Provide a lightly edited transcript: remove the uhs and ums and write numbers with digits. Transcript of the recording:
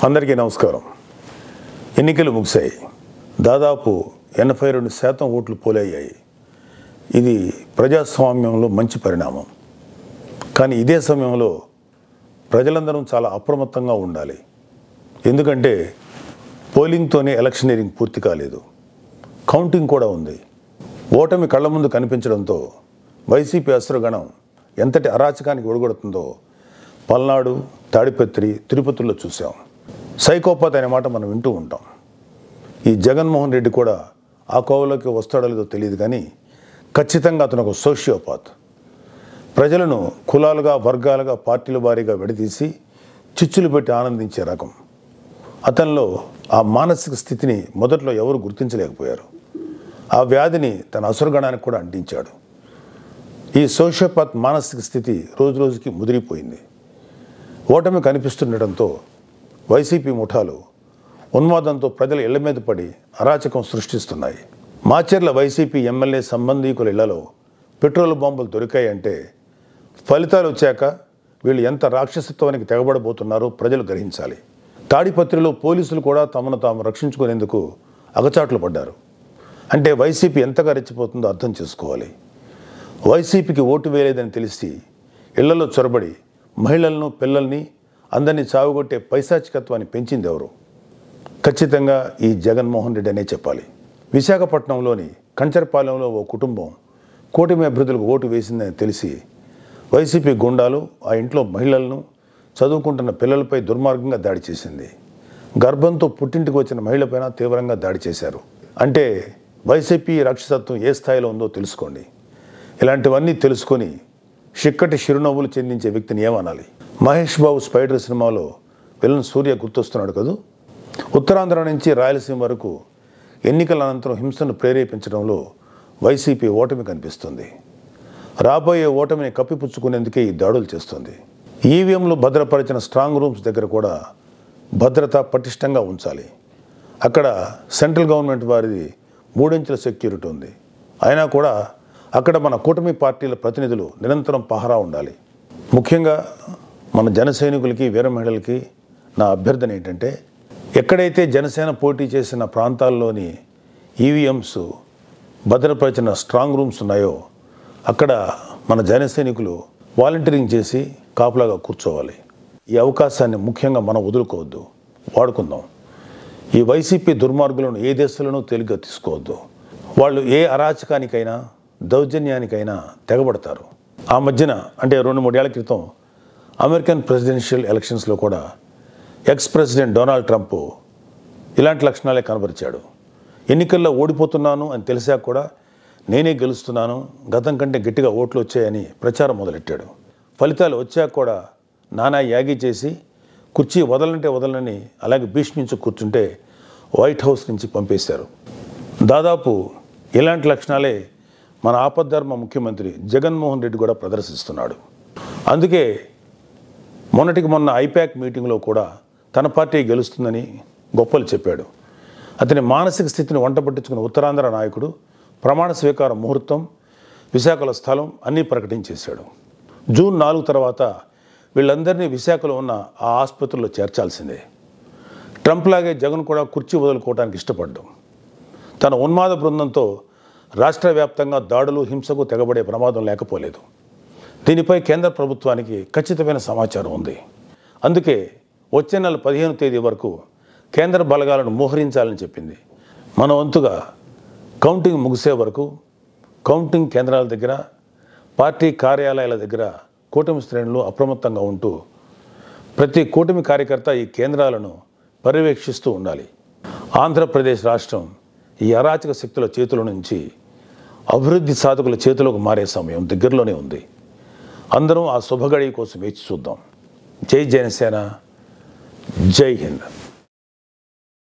అందరికీ నమస్కారం. ఎన్నికలు ముగిశాయి. దాదాపు 82% ఓట్లు పోలయ్యాయి. ఇది ప్రజాస్వామ్యంలో మంచి పరిణామం. కానీ ఇదే సమయంలో ప్రజలందరం చాలా అప్రమత్తంగా ఉండాలి. ఎందుకంటే పోలింగ్తోనే ఎలక్షనీరింగ్ పూర్తి కాలేదు, కౌంటింగ్ కూడా ఉంది. ఓటమి కళ్ళ ముందు కనిపించడంతో వైసీపీ అసురగణం ఎంతటి అరాచకానికి ఒడిగొడుతుందో పల్నాడు, తాడిపత్రి, తిరుపతిలో చూసాం. సైకోపాత్ అనే మాట మనం వింటూ ఉంటాం. ఈ జగన్మోహన్ రెడ్డి కూడా ఆ కోవలోకి వస్తాడో లేదో తెలియదు, కానీ ఖచ్చితంగా అతను ఒక సోషియోపాత్. ప్రజలను కులాలుగా, వర్గాలుగా, పార్టీల వారీగా విడదీసి చిచ్చులు పెట్టి ఆనందించే రకం. అతనిలో ఆ మానసిక స్థితిని మొదట్లో ఎవరు గుర్తించలేకపోయారు. ఆ వ్యాధిని తన అసురగణానికి కూడా అంటించాడు. ఈ సోషియోపాత్ మానసిక స్థితి రోజు రోజుకి ముదిరిపోయింది. ఓటమి కనిపిస్తుండటంతో వైసీపీ ముఠాలు ఉన్మాదంతో ప్రజల ఇళ్ల మీద పడి అరాచకం సృష్టిస్తున్నాయి. మాచర్ల వైసీపీ ఎమ్మెల్యే సంబంధీకుల ఇళ్లలో పెట్రోల్ బాంబులు దొరికాయంటే ఫలితాలు వచ్చాక వీళ్ళు ఎంత రాక్షసత్వానికి తెగబడబోతున్నారో ప్రజలు గ్రహించాలి. తాడిపత్రిలో పోలీసులు కూడా తమను తాము రక్షించుకునేందుకు అగచాట్లు పడ్డారు. అంటే వైసీపీ ఎంతగా రెచ్చిపోతుందో అర్థం చేసుకోవాలి. వైసీపీకి ఓటు వేయలేదని తెలిసి ఇళ్లలో చొరబడి మహిళలను, పిల్లల్ని అందరినీ చావుగొట్టే పైశాచికత్వాన్ని పెంచింది ఎవరు? ఖచ్చితంగా ఈ జగన్మోహన్ రెడ్డి అనే చెప్పాలి. విశాఖపట్నంలోని కంచరపాలెంలో ఓ కుటుంబం కూటమి అభ్యర్థులకు ఓటు వేసిందని తెలిసి వైసీపీ గుండాలు ఆ ఇంట్లో మహిళలను, చదువుకుంటున్న పిల్లలపై దుర్మార్గంగా దాడి చేసింది. గర్భంతో పుట్టింటికి వచ్చిన మహిళపైన తీవ్రంగా దాడి చేశారు. అంటే వైసీపీ రాక్షసత్వం ఏ స్థాయిలో ఉందో తెలుసుకోండి. ఇలాంటివన్నీ తెలుసుకొని చిక్కటి చిరునవ్వులు చెందించే వ్యక్తిని ఏమనాలి? మహేష్ బాబు స్పైడర్ సినిమాలో విలన్ సూర్య గుర్తొస్తున్నాడు కదూ. ఉత్తరాంధ్ర నుంచి రాయలసీమ వరకు ఎన్నికల అనంతరం హింసను ప్రేరేపించడంలో వైసీపీ ఓటమి కనిపిస్తుంది. రాబోయే ఓటమిని కప్పిపుచ్చుకునేందుకే ఈ దాడులు చేస్తుంది. ఈవీఎంలు భద్రపరిచిన స్ట్రాంగ్ రూమ్స్ దగ్గర కూడా భద్రత పటిష్టంగా ఉంచాలి. అక్కడ సెంట్రల్ గవర్నమెంట్ వారిది 3 అంచెల సెక్యూరిటీ ఉంది. అయినా కూడా అక్కడ మన కూటమి పార్టీల ప్రతినిధులు నిరంతరం పహరా ఉండాలి. ముఖ్యంగా మన జన సైనికులకి, వీర మహిళలకి నా అభ్యర్థన ఏంటంటే, ఎక్కడైతే జనసేన పోటీ చేసిన ప్రాంతాల్లోని ఈవీఎంస్ భద్రపరిచిన స్ట్రాంగ్ రూమ్స్ ఉన్నాయో అక్కడ మన జన సైనికులు వాలంటీరింగ్ చేసి కాపులాగా కూర్చోవాలి. ఈ అవకాశాన్ని ముఖ్యంగా మనం వదులుకోవద్దు, వాడుకుందాం. ఈ వైసీపీ దుర్మార్గులను ఏ దేశంలోనూ తేలిగ్గా తీసుకోవద్దు. వాళ్ళు ఏ అరాచకానికైనా, దౌర్జన్యానికైనా తెగబడతారు. ఆ మధ్యన అంటే 2-3 ఏళ్ల క్రితం అమెరికన్ ప్రెసిడెన్షియల్ ఎలక్షన్స్లో కూడా ఎక్స్ ప్రెసిడెంట్ డొనాల్డ్ ట్రంప్ ఇలాంటి లక్షణాలే కనబరిచాడు. ఎన్నికల్లో ఓడిపోతున్నాను అని తెలిసాక కూడా నేనే గెలుస్తున్నాను, గతం కంటే గట్టిగా ఓట్లు వచ్చాయని ప్రచారం మొదలెట్టాడు. ఫలితాలు వచ్చాక కూడా నానా యాగి చేసి కుర్చీ వదలంటే వదలని అలాగే భీష్మించి కూర్చుంటే వైట్ హౌస్ నుంచి పంపేశారు. దాదాపు ఇలాంటి లక్షణాలే మన ఆపద్ధర్మ ముఖ్యమంత్రి జగన్మోహన్ రెడ్డి కూడా ప్రదర్శిస్తున్నాడు. అందుకే మొన్నటికి మొన్న ఐపాక్ మీటింగ్లో కూడా తన పార్టీ గెలుస్తుందని గొప్పలు చెప్పాడు. అతని మానసిక స్థితిని వంట పట్టించుకున్న ఉత్తరాంధ్ర నాయకుడు ప్రమాణ స్వీకార ముహూర్తం, విశాఖలో స్థలం అన్నీ ప్రకటించేశాడు. జూన్ 4 తర్వాత వీళ్ళందరినీ విశాఖలో ఉన్న ఆ ఆసుపత్రిలో చేర్చాల్సిందే. ట్రంప్ లాగే జగన్ కూడా కుర్చీ వదులుకోవడానికి ఇష్టపడ్డాం. తన ఉన్మాద బృందంతో రాష్ట్ర వ్యాప్తంగా దాడులు, హింసకు తెగబడే ప్రమాదం లేకపోలేదు. దీనిపై కేంద్ర ప్రభుత్వానికి ఖచ్చితమైన సమాచారం ఉంది. అందుకే వచ్చే నెల 15వ తేదీ వరకు కేంద్ర బలగాలను మోహరించాలని చెప్పింది. మన వంతుగా కౌంటింగ్ ముగిసే వరకు కౌంటింగ్ కేంద్రాల దగ్గర, పార్టీ కార్యాలయాల దగ్గర కూటమి శ్రేణులు అప్రమత్తంగా ఉంటూ ప్రతి కూటమి కార్యకర్త ఈ కేంద్రాలను పర్యవేక్షిస్తూ ఉండాలి. ఆంధ్రప్రదేశ్ రాష్ట్రం ఈ అరాచక శక్తుల చేతుల నుంచి అభివృద్ధి సాధకుల చేతులకు మారే సమయం దగ్గరలోనే ఉంది. అందరం ఆ శుభగడి కోసం వేచి చూద్దాం. జై జనసేన, జై హింద్.